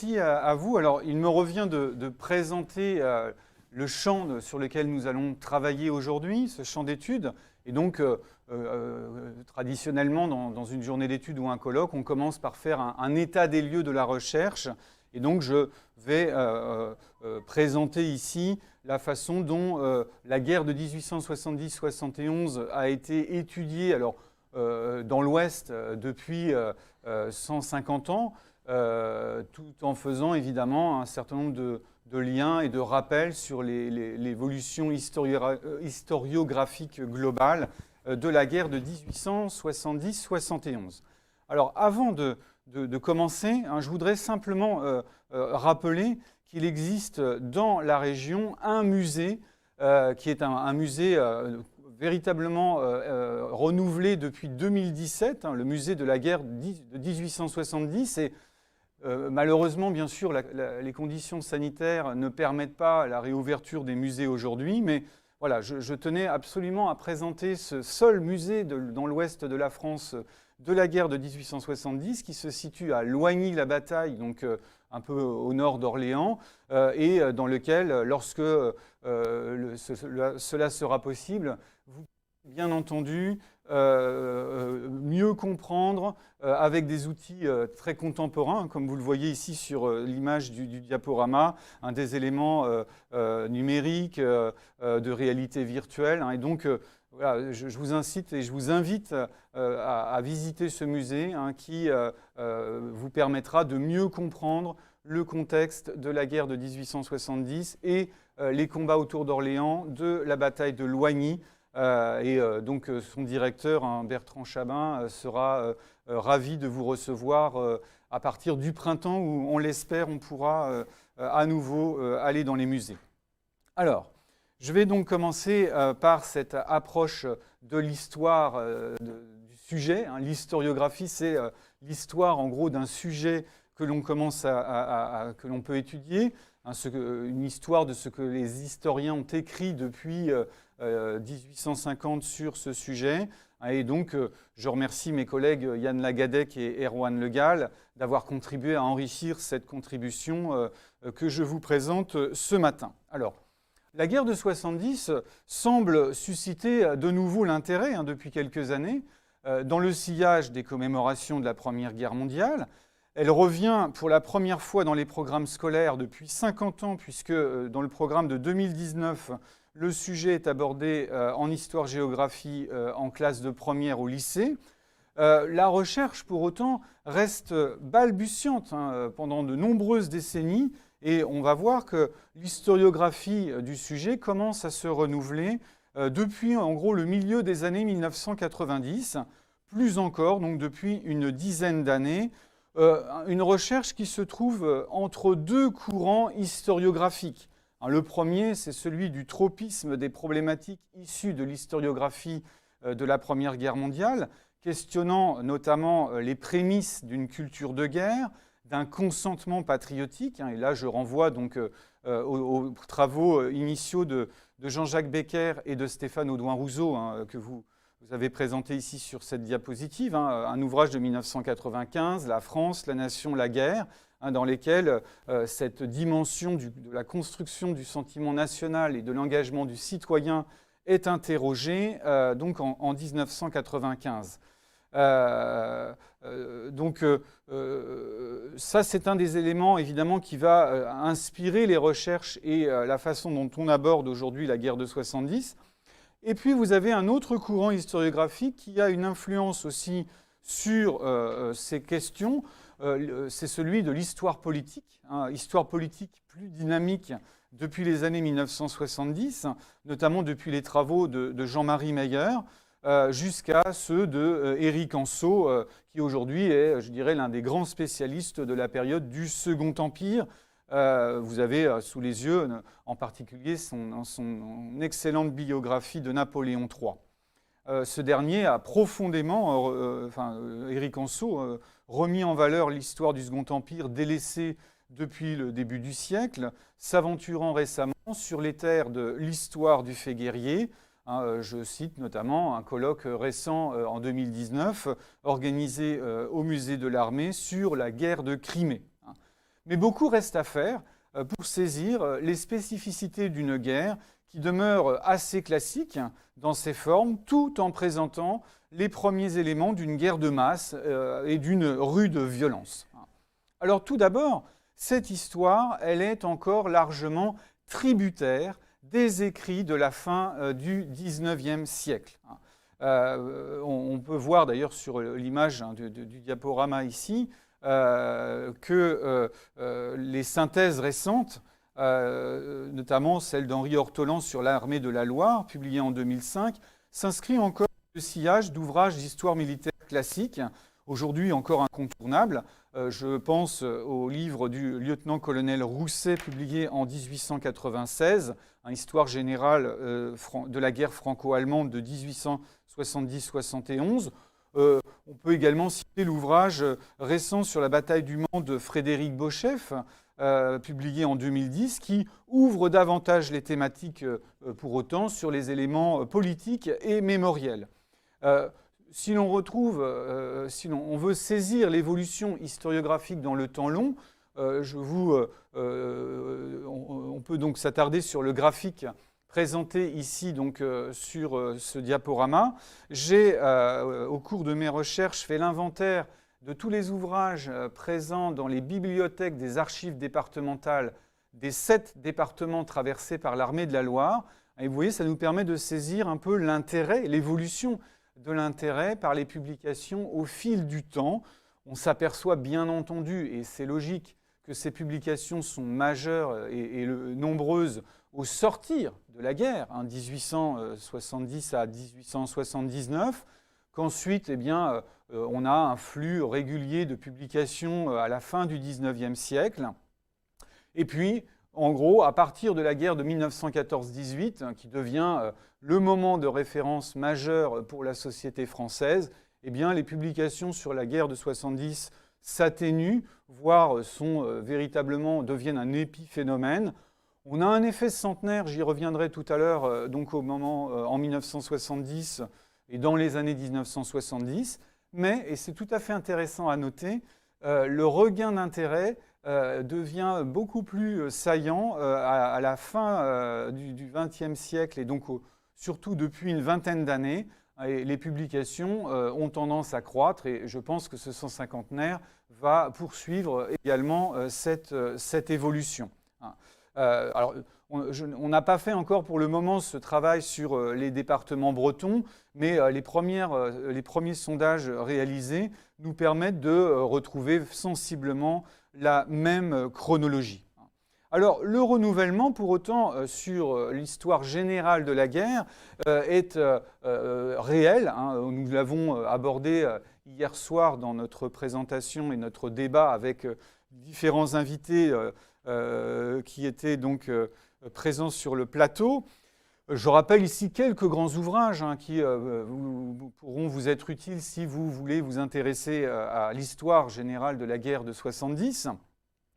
Merci à vous. Alors, il me revient de présenter le champ sur lequel nous allons travailler aujourd'hui, ce champ d'études. Et donc, traditionnellement, dans une journée d'études ou un colloque, on commence par faire un état des lieux de la recherche. Et donc, je vais présenter ici la façon dont la guerre de 1870-71 a été étudiée alors, dans l'Ouest depuis 150 ans. Tout en faisant évidemment un certain nombre de liens et de rappels sur l'évolution historiographique globale de la guerre de 1870-71. Alors avant de commencer, je voudrais simplement rappeler qu'il existe dans la région un musée qui est un musée véritablement renouvelé depuis 2017, le musée de la guerre de 1870. Et malheureusement, bien sûr, les conditions sanitaires ne permettent pas la réouverture des musées aujourd'hui, mais voilà, je tenais absolument à présenter ce seul musée dans l'ouest de la France de la guerre de 1870, qui se situe à Loigny-la-Bataille, donc un peu au nord d'Orléans, et dans lequel, lorsque cela sera possible, vous pouvez bien entendu mieux comprendre avec des outils très contemporains, comme vous le voyez ici sur l'image du diaporama, des éléments numériques, de réalité virtuelle. Et donc, voilà, je vous incite et je vous invite à visiter ce musée qui vous permettra de mieux comprendre le contexte de la guerre de 1870 et les combats autour d'Orléans, de la bataille de Loigny. Donc son directeur, Bertrand Chabin, sera ravi de vous recevoir à partir du printemps où, on l'espère, on pourra à nouveau aller dans les musées. Alors, je vais donc commencer par cette approche de l'histoire du sujet. L'historiographie, c'est l'histoire en gros d'un sujet que l'on commence que l'on peut étudier, une histoire de ce que les historiens ont écrit depuis 1850 sur ce sujet. Et donc, je remercie mes collègues Yann Lagadec et Erwan Le Gall d'avoir contribué à enrichir cette contribution que je vous présente ce matin. Alors, la guerre de 70 semble susciter de nouveau l'intérêt depuis quelques années dans le sillage des commémorations de la Première Guerre mondiale. Elle revient pour la première fois dans les programmes scolaires depuis 50 ans, puisque dans le programme de 2019, le sujet est abordé en histoire-géographie en classe de première au lycée. La recherche, pour autant, reste balbutiante pendant de nombreuses décennies, et on va voir que l'historiographie du sujet commence à se renouveler depuis, en gros, le milieu des années 1990, plus encore, donc depuis une dizaine d'années. Une recherche qui se trouve entre deux courants historiographiques. Le premier, c'est celui du tropisme des problématiques issues de l'historiographie de la Première Guerre mondiale, questionnant notamment les prémices d'une culture de guerre, d'un consentement patriotique. Et là, je renvoie donc aux travaux initiaux de Jean-Jacques Becker et de Stéphane Audouin-Rousseau, que vous avez présenté ici sur cette diapositive, un ouvrage de 1995, La France, la nation, la guerre, dans lesquels cette dimension de la construction du sentiment national et de l'engagement du citoyen est interrogée donc en 1995. Ça, c'est un des éléments évidemment qui va inspirer les recherches et la façon dont on aborde aujourd'hui la guerre de 70. Et puis vous avez un autre courant historiographique qui a une influence aussi sur ces questions, c'est celui de l'histoire politique, histoire politique plus dynamique depuis les années 1970, notamment depuis les travaux de Jean-Marie Meyer, jusqu'à ceux de Éric Anseau, qui aujourd'hui est, je dirais, l'un des grands spécialistes de la période du Second Empire. Vous avez sous les yeux, en particulier, son excellente biographie de Napoléon III. Ce dernier a profondément, Éric Anseau, remis en valeur l'histoire du Second Empire délaissée depuis le début du siècle, s'aventurant récemment sur les terres de l'histoire du fait guerrier. Je cite notamment un colloque récent en 2019 organisé au musée de l'Armée sur la guerre de Crimée. Mais beaucoup reste à faire pour saisir les spécificités d'une guerre qui demeure assez classique dans ses formes, tout en présentant les premiers éléments d'une guerre de masse et d'une rude violence. Alors tout d'abord, cette histoire, elle est encore largement tributaire des écrits de la fin du XIXe siècle. On peut voir d'ailleurs sur l'image du diaporama ici que les synthèses récentes, notamment celle d'Henri Ortolan sur l'armée de la Loire, publiée en 2005, s'inscrit encore dans le sillage d'ouvrages d'histoire militaire classique, aujourd'hui encore incontournables. Je pense au livre du lieutenant-colonel Rousset, publié en 1896, une histoire générale de la guerre franco-allemande de 1870-71. On peut également citer l'ouvrage récent sur la bataille du Mans de Frédéric Beauchef, publié en 2010, qui ouvre davantage les thématiques pour autant sur les éléments politiques et mémoriels. Si l'on retrouve, si on veut saisir l'évolution historiographique dans le temps long, on peut donc s'attarder sur le graphique présenté ici donc, sur ce diaporama. J'ai, au cours de mes recherches, fait l'inventaire de tous les ouvrages présents dans les bibliothèques des archives départementales des 7 départements traversés par l'armée de la Loire. Et vous voyez, ça nous permet de saisir un peu l'intérêt, l'évolution de l'intérêt par les publications au fil du temps. On s'aperçoit bien entendu, et c'est logique, que ces publications sont majeures et nombreuses au sortir de la guerre, 1870 à 1879, qu'ensuite, eh bien, on a un flux régulier de publications à la fin du XIXe siècle. Et puis, en gros, à partir de la guerre de 1914-18, qui devient le moment de référence majeur pour la société française, eh bien, les publications sur la guerre de 70 s'atténuent, voire deviennent un épiphénomène. On a un effet centenaire, j'y reviendrai tout à l'heure, donc au moment en 1970 et dans les années 1970, mais, et c'est tout à fait intéressant à noter, le regain d'intérêt devient beaucoup plus saillant à la fin du XXe siècle et donc surtout depuis une vingtaine d'années. Et les publications ont tendance à croître et je pense que ce 150naire va poursuivre également cette évolution. Alors, on n'a pas fait encore pour le moment ce travail sur les départements bretons, mais les premiers sondages réalisés nous permettent de retrouver sensiblement la même chronologie. Alors, le renouvellement, pour autant, sur l'histoire générale de la guerre est réel. Nous l'avons abordé hier soir dans notre présentation et notre débat avec différents invités qui étaient donc présents sur le plateau. Je rappelle ici quelques grands ouvrages qui pourront vous être utiles si vous voulez vous intéresser à l'histoire générale de la guerre de 70.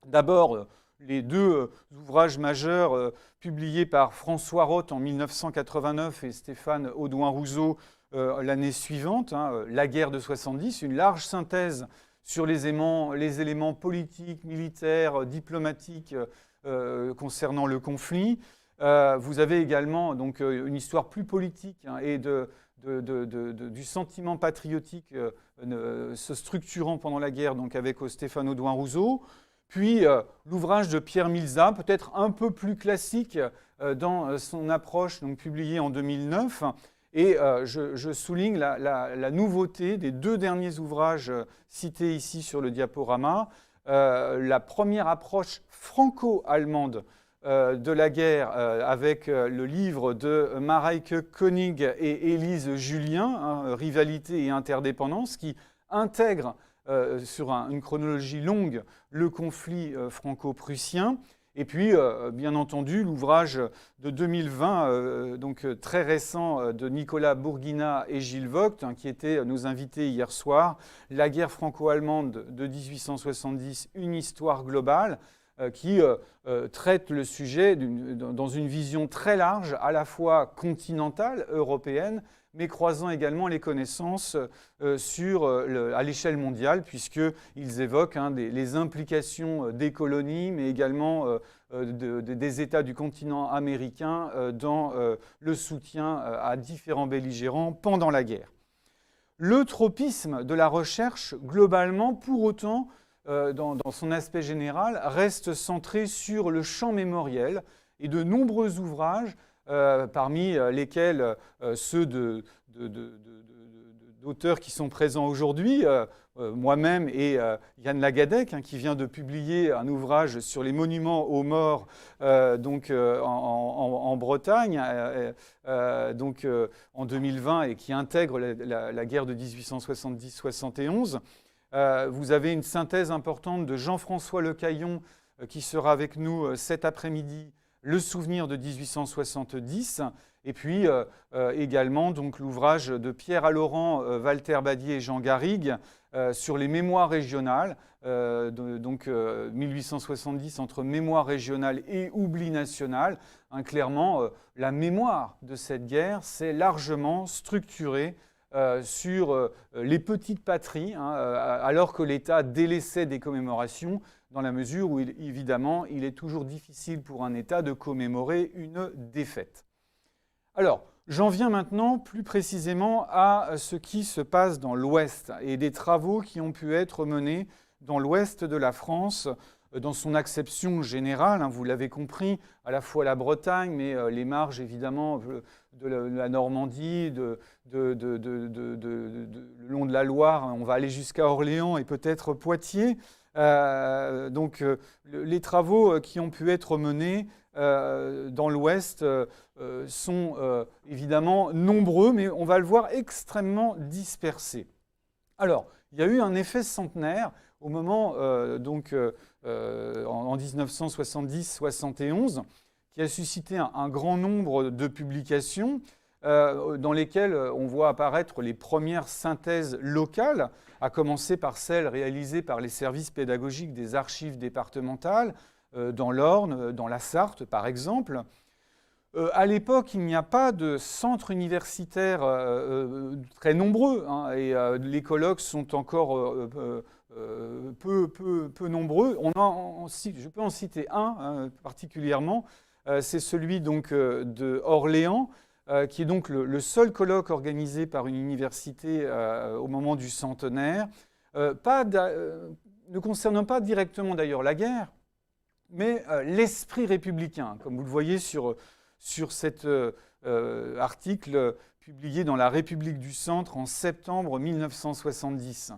D'abord, les 2 ouvrages majeurs publiés par François Roth en 1989 et Stéphane Audouin-Rousseau l'année suivante, La guerre de 70, une large synthèse sur les éléments politiques, militaires, diplomatiques concernant le conflit. Vous avez également donc, une histoire plus politique et du sentiment patriotique se structurant pendant la guerre donc avec Stéphane Audouin-Rousseau. Puis l'ouvrage de Pierre Milza, peut-être un peu plus classique dans son approche, donc publié en 2009. Et je souligne la nouveauté des 2 derniers ouvrages cités ici sur le diaporama. La première approche franco-allemande de la guerre avec le livre de Mareike König et Élise Julien, Rivalité et interdépendance, qui intègre sur une chronologie longue le conflit franco-prussien. Et puis, bien entendu, l'ouvrage de 2020, donc très récent, de Nicolas Bourguina et Gilles Vogt, qui étaient nos invités hier soir, La guerre franco-allemande de 1870, une histoire globale, qui traite le sujet dans une vision très large, à la fois continentale, européenne, mais croisant également les connaissances à l'échelle mondiale, puisqu'ils évoquent les implications des colonies, mais également des États du continent américain dans le soutien à différents belligérants pendant la guerre. Le tropisme de la recherche, globalement, pour autant, dans son aspect général, reste centré sur le champ mémoriel et de nombreux ouvrages, parmi lesquels ceux d'auteurs qui sont présents aujourd'hui, moi-même et Yann Lagadec, qui vient de publier un ouvrage sur les monuments aux morts en Bretagne, en 2020, et qui intègre la guerre de 1870-71. Vous avez une synthèse importante de Jean-François Lecaillon, qui sera avec nous cet après-midi, Le souvenir de 1870, et puis également l'ouvrage de Pierre Allaurent, Walter Badier et Jean Garrigue sur les mémoires régionales, 1870 entre mémoire régionale et oubli national. Clairement, la mémoire de cette guerre s'est largement structurée sur les petites patries, alors que l'État délaissait des commémorations, dans la mesure où, évidemment, il est toujours difficile pour un État de commémorer une défaite. Alors, j'en viens maintenant plus précisément à ce qui se passe dans l'Ouest et des travaux qui ont pu être menés dans l'Ouest de la France, dans son acception générale, vous l'avez compris, à la fois la Bretagne, mais les marges évidemment de la Normandie, le long de la Loire, on va aller jusqu'à Orléans et peut-être Poitiers. Les travaux qui ont pu être menés dans l'Ouest sont évidemment nombreux, mais on va le voir extrêmement dispersés. Alors, il y a eu un effet centenaire au moment, en 1970-71, qui a suscité un grand nombre de publications dans lesquelles on voit apparaître les premières synthèses locales, à commencer par celles réalisées par les services pédagogiques des archives départementales, dans l'Orne, dans la Sarthe par exemple. À l'époque, il n'y a pas de centres universitaires très nombreux, et les colloques sont encore peu nombreux. Je peux en citer un particulièrement, c'est celui de Orléans, qui est donc le seul colloque organisé par une université au moment du centenaire, ne concernant pas directement d'ailleurs la guerre, mais l'esprit républicain, comme vous le voyez sur cet article publié dans La République du Centre en septembre 1970.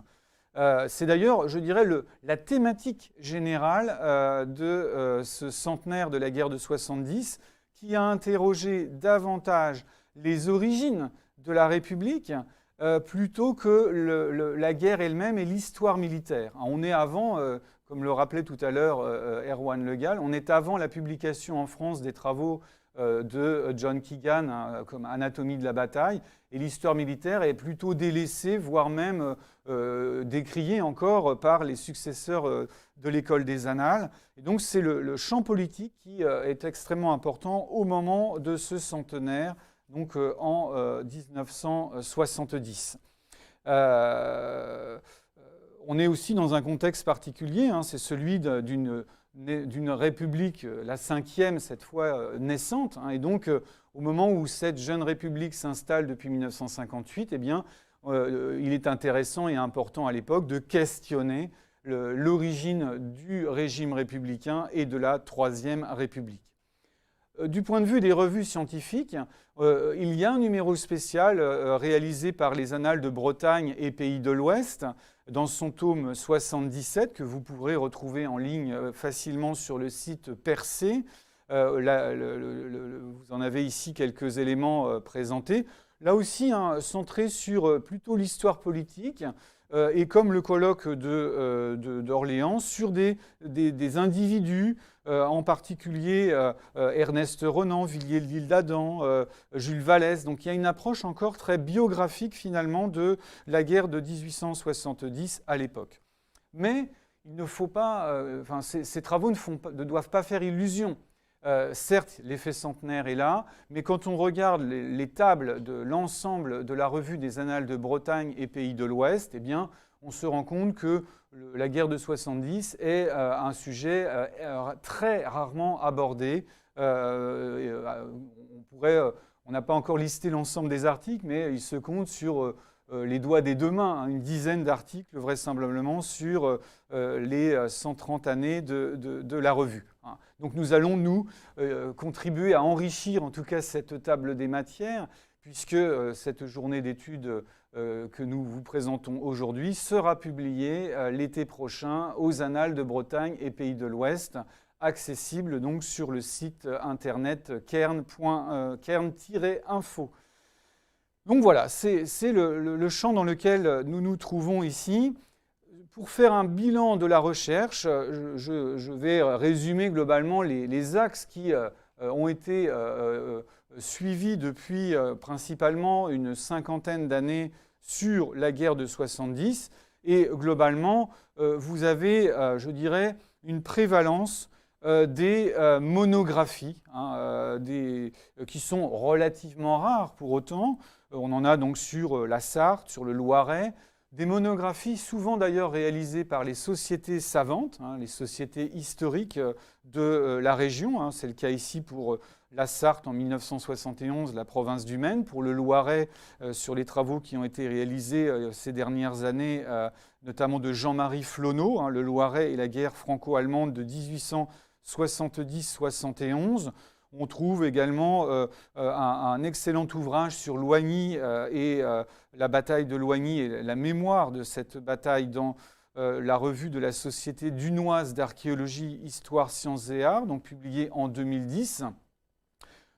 C'est d'ailleurs, je dirais, la thématique générale de ce centenaire de la guerre de 70, qui a interrogé davantage les origines de la République plutôt que la guerre elle-même et l'histoire militaire. On est avant, comme le rappelait tout à l'heure Erwan Le Gall, on est avant la publication en France des travaux de John Keegan, comme Anatomie de la bataille, et l'histoire militaire est plutôt délaissée, voire même décriée encore par les successeurs de l'école des Annales. Et donc c'est le champ politique qui est extrêmement important au moment de ce centenaire, donc en 1970. On est aussi dans un contexte particulier, c'est celui d'une république, la 5e cette fois naissante, et donc au moment où cette jeune république s'installe depuis 1958, eh bien, il est intéressant et important à l'époque de questionner l'origine du régime républicain et de la Troisième République. Du point de vue des revues scientifiques, il y a un numéro spécial réalisé par les Annales de Bretagne et Pays de l'Ouest, dans son tome 77, que vous pourrez retrouver en ligne facilement sur le site Percé. Vous en avez ici quelques éléments présentés. Là aussi, centré sur plutôt l'histoire politique, et comme le colloque d'Orléans, sur des individus, en particulier Ernest Renan, Villiers de l'Isle-d'Adam, Jules Vallès. Donc il y a une approche encore très biographique finalement de la guerre de 1870 à l'époque. Mais il ne faut pas, ces travaux ne doivent pas faire illusion. Certes, l'effet centenaire est là, mais quand on regarde les tables de l'ensemble de la revue des Annales de Bretagne et Pays de l'Ouest, eh bien, on se rend compte que la guerre de 70 est un sujet très rarement abordé. On n'a pas encore listé l'ensemble des articles, mais il se compte sur les doigts des deux mains, hein, une dizaine d'articles vraisemblablement sur les 130 années de la revue. Hein. Donc nous allons, nous, contribuer à enrichir en tout cas cette table des matières, puisque cette journée d'études que nous vous présentons aujourd'hui sera publiée l'été prochain aux Annales de Bretagne et Pays de l'Ouest, accessible donc sur le site internet cairn-info. Donc voilà, c'est le champ dans lequel nous nous trouvons ici. Pour faire un bilan de la recherche, je vais résumer globalement les axes qui ont été suivis depuis principalement une cinquantaine d'années sur la guerre de 70. Et globalement, vous avez, je dirais, une prévalence des monographies, hein, qui sont relativement rares pour autant. On en a donc sur la Sarthe, sur le Loiret, des monographies souvent d'ailleurs réalisées par les sociétés savantes, hein, les sociétés historiques de la région. Hein. C'est le cas ici pour la Sarthe en 1971, la province du Maine, pour le Loiret sur les travaux qui ont été réalisés ces dernières années, notamment de Jean-Marie Flonneau, hein, le Loiret et la guerre franco-allemande de 1870-71. On trouve également un excellent ouvrage sur Loigny et la bataille de Loigny et la mémoire de cette bataille dans la revue de la Société dunoise d'archéologie, histoire, sciences et arts, donc publié en 2010.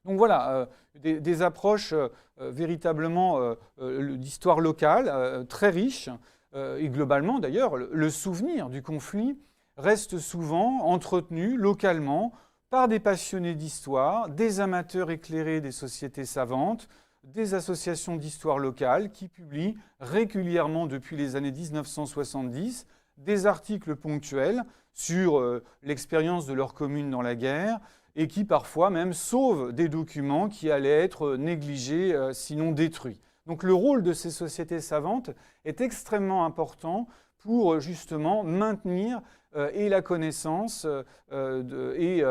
Donc voilà, des approches véritablement d'histoire locale, très riches, et globalement d'ailleurs, le souvenir du conflit reste souvent entretenu localement par des passionnés d'histoire, des amateurs éclairés des sociétés savantes, des associations d'histoire locale qui publient régulièrement depuis les années 1970 des articles ponctuels sur l'expérience de leur commune dans la guerre et qui parfois même sauvent des documents qui allaient être négligés, sinon détruits. Donc le rôle de ces sociétés savantes est extrêmement important pour justement maintenir et la connaissance et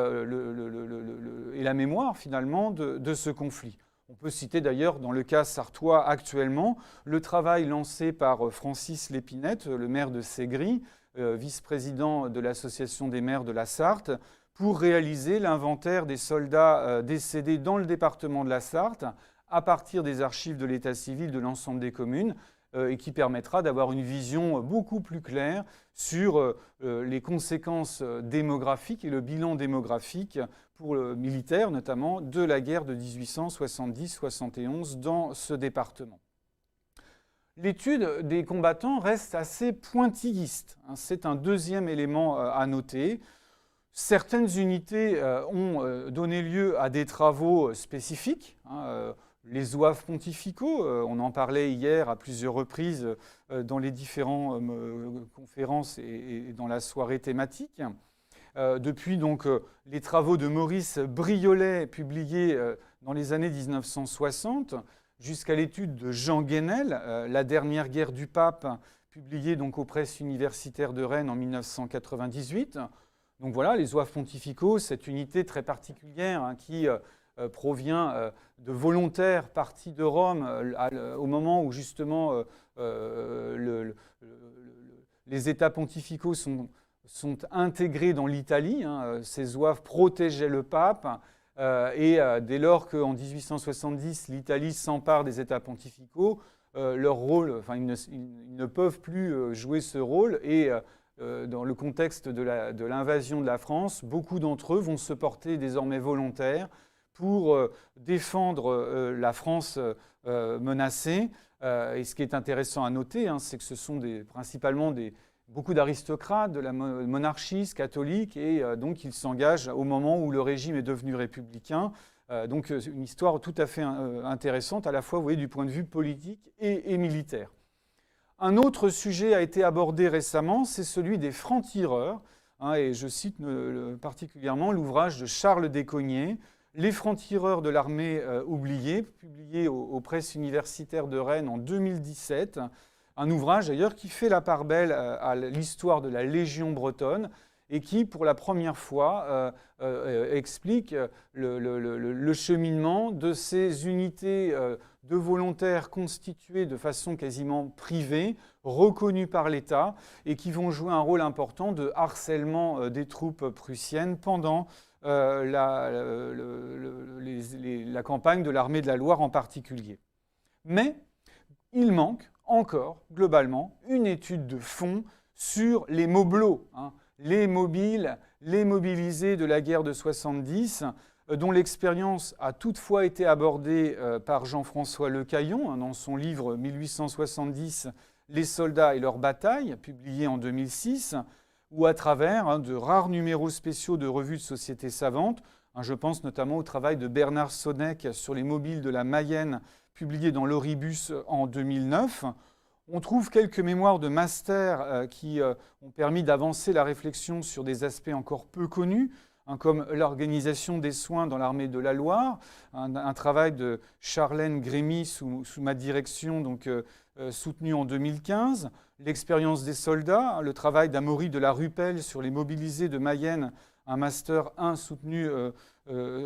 la mémoire finalement de ce conflit. On peut citer d'ailleurs dans le cas sartois actuellement le travail lancé par Francis Lépinette, le maire de Ségris, vice-président de l'association des maires de la Sarthe, pour réaliser l'inventaire des soldats décédés dans le département de la Sarthe à partir des archives de l'état civil de l'ensemble des communes, et qui permettra d'avoir une vision beaucoup plus claire sur les conséquences démographiques et le bilan démographique pour le militaire, notamment de la guerre de 1870-71 dans ce département. L'étude des combattants reste assez pointilliste. C'est un deuxième élément à noter. Certaines unités ont donné lieu à des travaux spécifiques, les zouaves pontificaux, on en parlait hier à plusieurs reprises dans les différentes conférences et dans la soirée thématique. Depuis donc les travaux de Maurice Briolet publiés dans les années 1960 jusqu'à l'étude de Jean Guénel, La dernière guerre du pape, publiée donc aux presses universitaires de Rennes en 1998. Donc voilà, les zouaves pontificaux, cette unité très particulière qui provient de volontaires partis de Rome au moment où justement les États pontificaux sont intégrés dans l'Italie. Ces zouaves protégeaient le pape et dès lors qu'en 1870 l'Italie s'empare des États pontificaux, leur rôle, ils ne peuvent plus jouer ce rôle et dans le contexte de l'invasion de la France, beaucoup d'entre eux vont se porter désormais volontaires pour défendre la France menacée. Et ce qui est intéressant à noter, c'est que ce sont principalement beaucoup d'aristocrates de la monarchie catholique, et donc ils s'engagent au moment où le régime est devenu républicain. Donc une histoire tout à fait intéressante, à la fois, vous voyez, du point de vue politique et militaire. Un autre sujet a été abordé récemment, c'est celui des francs-tireurs, et je cite particulièrement l'ouvrage de Charles Descognets, Les francs-tireurs de l'armée oubliée, publié aux presses universitaires de Rennes en 2017, un ouvrage d'ailleurs qui fait la part belle à l'histoire de la Légion bretonne et qui, pour la première fois, explique le cheminement de ces unités de volontaires constitués de façon quasiment privée, reconnus par l'État, et qui vont jouer un rôle important de harcèlement des troupes prussiennes pendant la campagne de l'armée de la Loire en particulier. Mais il manque encore, globalement, une étude de fond sur les mobelots, les mobiles, les mobilisés de la guerre de 70, dont l'expérience a toutefois été abordée par Jean-François Lecaillon dans son livre 1870, Les soldats et leurs batailles, publié en 2006, ou à travers de rares numéros spéciaux de revues de sociétés savantes. Je pense notamment au travail de Bernard Sonnec sur les mobiles de la Mayenne, publié dans l'Oribus en 2009. On trouve quelques mémoires de master qui ont permis d'avancer la réflexion sur des aspects encore peu connus, comme l'organisation des soins dans l'armée de la Loire, un travail de Charlène Grémy sous ma direction, donc soutenu en 2015, l'expérience des soldats, le travail d'Amaury de la Rupelle sur les mobilisés de Mayenne, un master 1 soutenu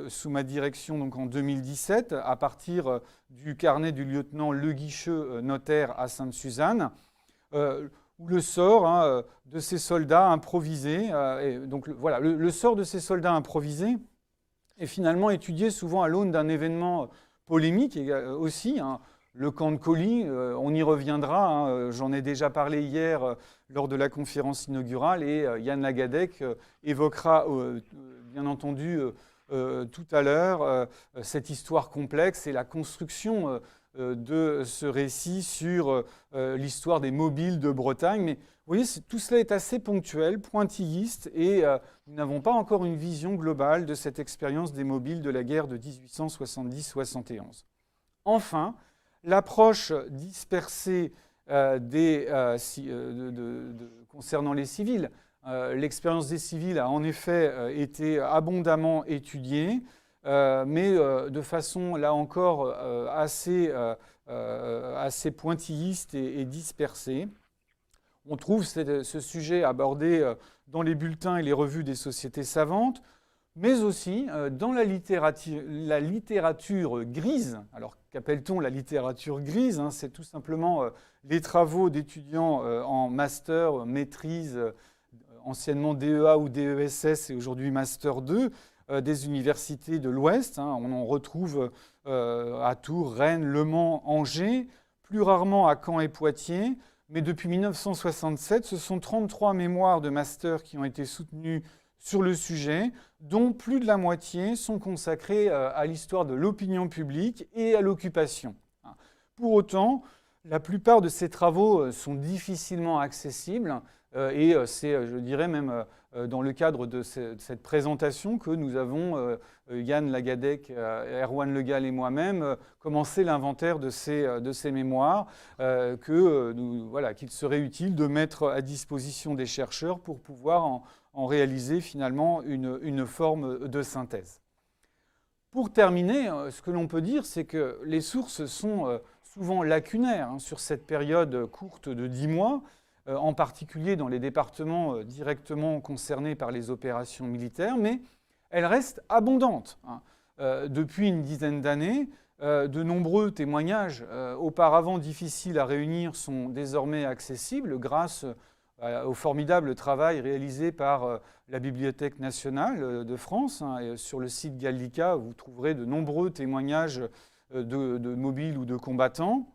sous ma direction donc en 2017, à partir du carnet du lieutenant Le Guicheux, notaire à Sainte-Suzanne, où le sort de ces soldats improvisés, le sort de ces soldats improvisés est finalement étudié souvent à l'aune d'un événement polémique aussi, le camp de Colly, on y reviendra, j'en ai déjà parlé hier lors de la conférence inaugurale, et Yann Lagadec évoquera bien entendu tout à l'heure cette histoire complexe et la construction de ce récit sur l'histoire des mobiles de Bretagne. Mais vous voyez, tout cela est assez ponctuel, pointilliste, et nous n'avons pas encore une vision globale de cette expérience des mobiles de la guerre de 1870-71. Enfin, l'approche dispersée concernant les civils. L'expérience des civils a en effet été abondamment étudiée, mais de façon, là encore, assez pointilliste et dispersée. On trouve ce sujet abordé dans les bulletins et les revues des sociétés savantes, mais aussi dans la littérature grise. Alors, qu'appelle-t-on la littérature grise ? C'est tout simplement les travaux d'étudiants en master, maîtrise, anciennement DEA ou DESS et aujourd'hui Master 2, des universités de l'Ouest. On en retrouve à Tours, Rennes, Le Mans, Angers, plus rarement à Caen et Poitiers. Mais depuis 1967, ce sont 33 mémoires de master qui ont été soutenus sur le sujet, dont plus de la moitié sont consacrés à l'histoire de l'opinion publique et à l'occupation. Pour autant, la plupart de ces travaux sont difficilement accessibles et c'est, je dirais même, dans le cadre de cette présentation que nous avons, Yann Lagadec, Erwan Le Gall et moi-même, commencé l'inventaire de ces mémoires qu'il serait utile de mettre à disposition des chercheurs pour pouvoir en réaliser finalement une forme de synthèse. Pour terminer, ce que l'on peut dire, c'est que les sources sont souvent lacunaires sur cette période courte de 10 mois, en particulier dans les départements directement concernés par les opérations militaires, mais elles restent abondantes. Depuis une dizaine d'années, de nombreux témoignages auparavant difficiles à réunir sont désormais accessibles grâce au formidable travail réalisé par la Bibliothèque nationale de France. Sur le site Gallica, vous trouverez de nombreux témoignages de mobiles ou de combattants.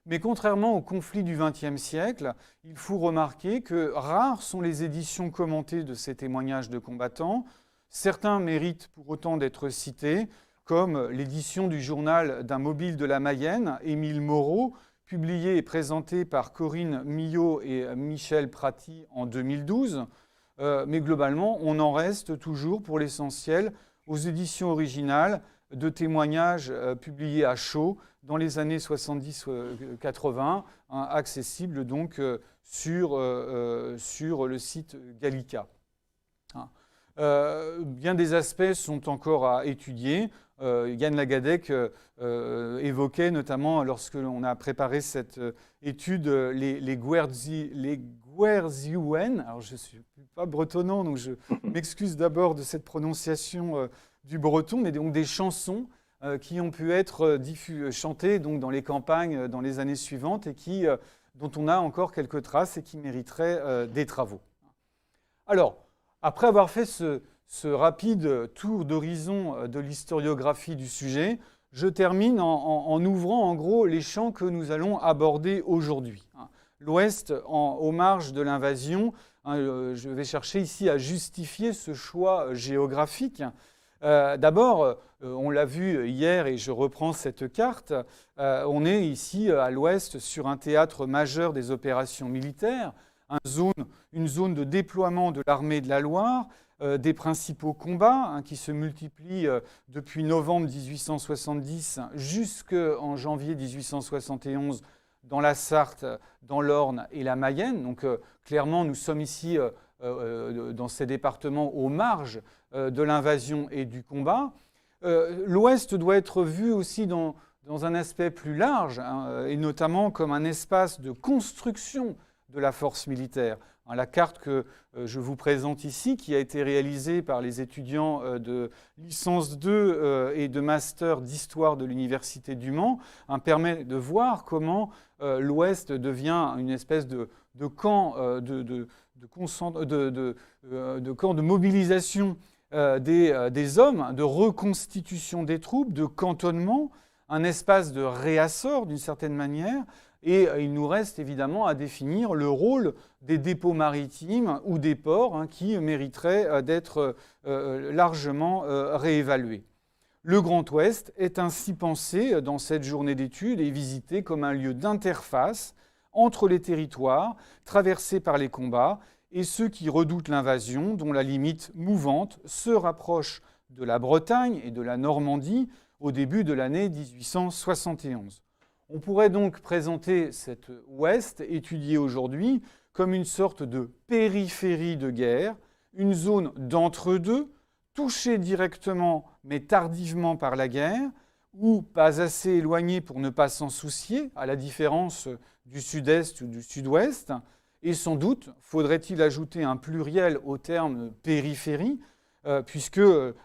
Mais contrairement au conflit du XXe siècle, il faut remarquer que rares sont les éditions commentées de ces témoignages de combattants. Certains méritent pour autant d'être cités, comme l'édition du journal d'un mobile de la Mayenne, Émile Moreau, publié et présenté par Corinne Millot et Michel Prati en 2012. Mais globalement, on en reste toujours pour l'essentiel aux éditions originales de témoignages publiés à chaud dans les années 70-80, accessibles donc sur le site Gallica. Bien des aspects sont encore à étudier. Yann Lagadec évoquait notamment, lorsque l'on a préparé cette étude, les Guerziouen. Alors je ne suis pas bretonnant, donc je m'excuse d'abord de cette prononciation du breton, mais donc des chansons qui ont pu être chantées donc, dans les campagnes dans les années suivantes et dont on a encore quelques traces et qui mériteraient des travaux. Alors, après avoir fait ce rapide tour d'horizon de l'historiographie du sujet, je termine en ouvrant en gros les champs que nous allons aborder aujourd'hui. L'Ouest aux marges de l'invasion, je vais chercher ici à justifier ce choix géographique. D'abord, on l'a vu hier et je reprends cette carte, on est ici à l'Ouest sur un théâtre majeur des opérations militaires, une zone de déploiement de l'armée de la Loire, des principaux combats qui se multiplient depuis novembre 1870 jusqu'en janvier 1871 dans la Sarthe, dans l'Orne et la Mayenne. Donc clairement, nous sommes ici dans ces départements aux marges de l'invasion et du combat. L'Ouest doit être vu aussi dans un aspect plus large, et notamment comme un espace de construction de la force militaire. La carte que je vous présente ici, qui a été réalisée par les étudiants de licence 2 et de master d'histoire de l'Université du Mans, permet de voir comment l'Ouest devient une espèce de camp de mobilisation des hommes, de reconstitution des troupes, de cantonnement, un espace de réassort d'une certaine manière. Et il nous reste évidemment à définir le rôle des dépôts maritimes ou des ports qui mériteraient d'être largement réévalués. Le Grand Ouest est ainsi pensé dans cette journée d'études et visité comme un lieu d'interface entre les territoires traversés par les combats et ceux qui redoutent l'invasion, dont la limite mouvante se rapproche de la Bretagne et de la Normandie au début de l'année 1871. On pourrait donc présenter cet Ouest étudié aujourd'hui comme une sorte de périphérie de guerre, une zone d'entre-deux, touchée directement mais tardivement par la guerre, ou pas assez éloignée pour ne pas s'en soucier, à la différence du sud-est ou du sud-ouest. Et sans doute faudrait-il ajouter un pluriel au terme périphérie, puisque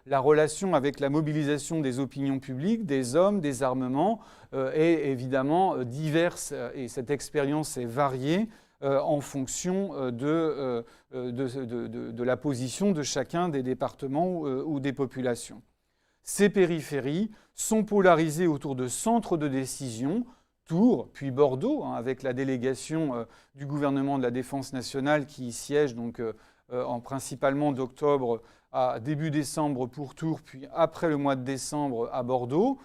la relation avec la mobilisation des opinions publiques, des hommes, des armements, est évidemment diverse et cette expérience est variée en fonction de la position de chacun des départements ou des populations. Ces périphéries sont polarisées autour de centres de décision, Tours, puis Bordeaux, avec la délégation du gouvernement de la Défense nationale qui y siège donc, principalement d'octobre à début décembre pour Tours, puis après le mois de décembre à Bordeaux,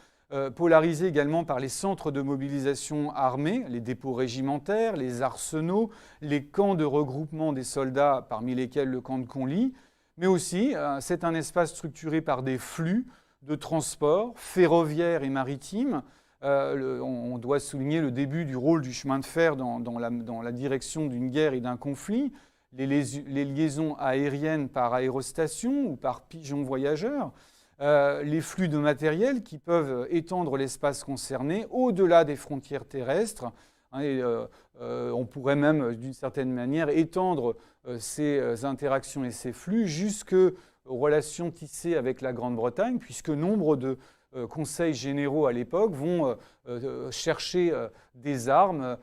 polarisé également par les centres de mobilisation armés, les dépôts régimentaires, les arsenaux, les camps de regroupement des soldats, parmi lesquels le camp de Conly, mais aussi c'est un espace structuré par des flux de transport ferroviaires et maritimes. On doit souligner le début du rôle du chemin de fer dans la direction d'une guerre et d'un conflit, les liaisons aériennes par aérostation ou par pigeons voyageurs, les flux de matériel qui peuvent étendre l'espace concerné au-delà des frontières terrestres. On pourrait même, d'une certaine manière, étendre ces interactions et ces flux jusqu'aux relations tissées avec la Grande-Bretagne, puisque nombre de conseils généraux à l'époque vont chercher des armes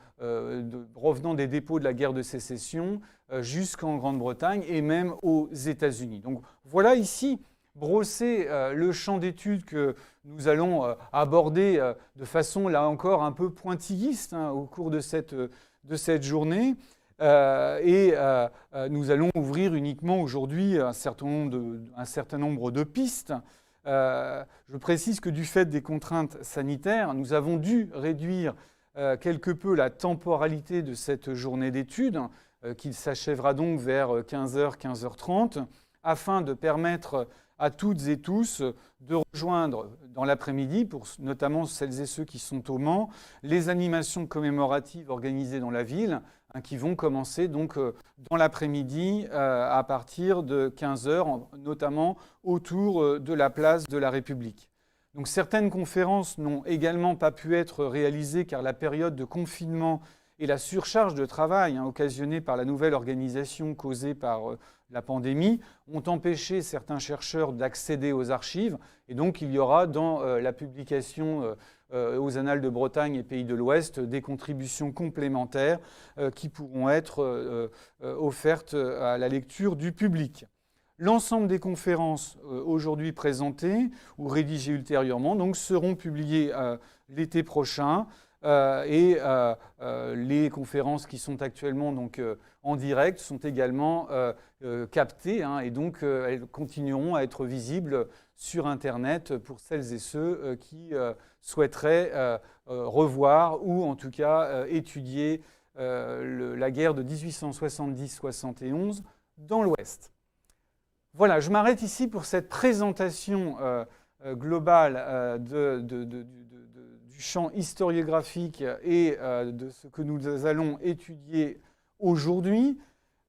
provenant des dépôts de la guerre de sécession jusqu'en Grande-Bretagne et même aux États-Unis. Donc voilà ici brosser le champ d'études que nous allons aborder de façon là encore un peu pointilliste au cours de cette journée. Nous allons ouvrir uniquement aujourd'hui un certain nombre de pistes. Je précise que du fait des contraintes sanitaires, nous avons dû réduire quelque peu la temporalité de cette journée d'études, qui s'achèvera donc vers 15h, 15h30, afin de permettre à toutes et tous de rejoindre dans l'après-midi, pour notamment celles et ceux qui sont au Mans, les animations commémoratives organisées dans la ville, qui vont commencer donc dans l'après-midi à partir de 15 heures, notamment autour de la place de la République. Donc certaines conférences n'ont également pas pu être réalisées car la période de confinement et la surcharge de travail occasionnée par la nouvelle organisation causée par la pandémie ont empêché certains chercheurs d'accéder aux archives. Et donc il y aura dans la publication aux Annales de Bretagne et Pays de l'Ouest des contributions complémentaires qui pourront être offertes à la lecture du public. L'ensemble des conférences aujourd'hui présentées ou rédigées ultérieurement donc, seront publiées l'été prochain. Et les conférences qui sont actuellement donc, en direct sont également captées et donc elles continueront à être visibles sur Internet pour celles et ceux qui souhaiteraient revoir ou en tout cas étudier la guerre de 1870-71 dans l'Ouest. Voilà, je m'arrête ici pour cette présentation globale du champ historiographique et de ce que nous allons étudier aujourd'hui.